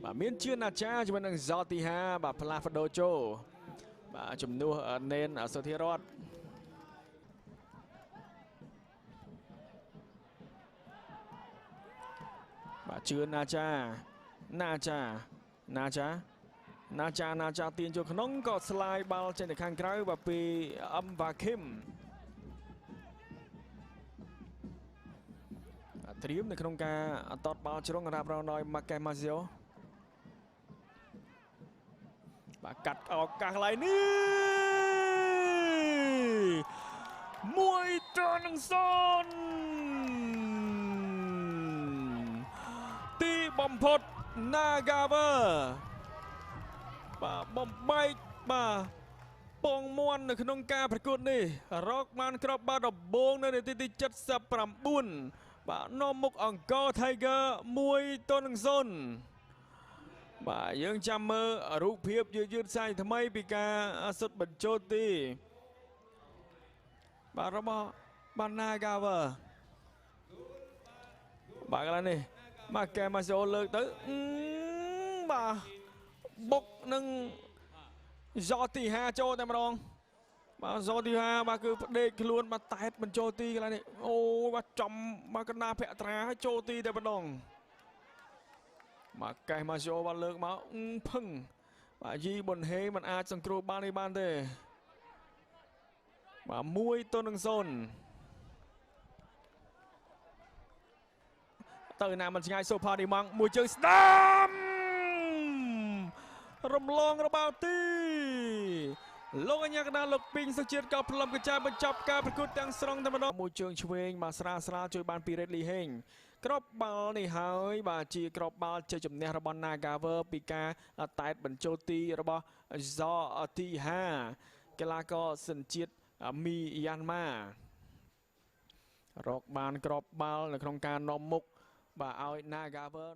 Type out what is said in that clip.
bà miễn chưa là cha cho mình do tí ha bà Plafadocho bà chùm nua nên ở sơ thi rót bà chưa na cha tiền cho khống có slide ball trên khang trái và bị và Kim Triếmในក្នុងការតតបាល់ជ្រុងរាប់រងដោយ Makemazio បាទកាត់ឱកាសកន្លែងនេះមួយទៅនឹង0ទីបំផុត Nagaver បាទបំបែកបាទពងមួននៅក្នុងការប្រកួតនេះរកបានគ្រាប់បាល់ដំបូងនៅនាទីទី79បាទនាំមុខអង្គរ Tiger 1-0បាទយើងចាំមើលរូបភាពយឺតសាយថ្មីពីការសុទ្ធបញ្ចូលទីបាទរបស់បាន Nagaver បាទកន្លែងនេះបាទកែម៉ាសូលើកទៅបាទបុកនឹងយ៉ទី5ចូលតែម្ដងបាទយ៉ទី5បាទគឺផ្ដេកខ្លួនបាទតែតបញ្ចូលទីកន្លែងនេះអូបាទចំបាទកណ្ដាលភក្ត្រាឲ្យចូលទីតែម្ដងបាទកែម៉ាសូបាទលើកមកផឹងបាទយីប៊ុនហេមិនអាចសង្គ្រោះបាននេះបានទេបាទ1-0ទៅណាមិនឆ្ងាយសូផាឌីម៉ង់មួយជើងស្ដាំរំលងរបាល់ទីលោកអញ្ញាកណ្ដាលលោកពីងសុជាតិក៏ផ្លុំកញ្ចែបញ្ចប់ការប្រកួតទាំងស្រុងតែម្ដងមួយជើងឆ្វេងបាទស្រាលជួយបានពីរ៉េតលីហេងក្របបាល់នេះហើយបាទជាក្របបាល់ជ័យជំនះរបស់ Nagaver ពីការតែតបញ្ចូលទីរបស់យ៉ទី5កីឡាករសញ្ជាតិមីយ៉ាន់ម៉ារកបានក្របបាល់នៅក្នុងការនាំមុខបាទឲ្យ Nagaver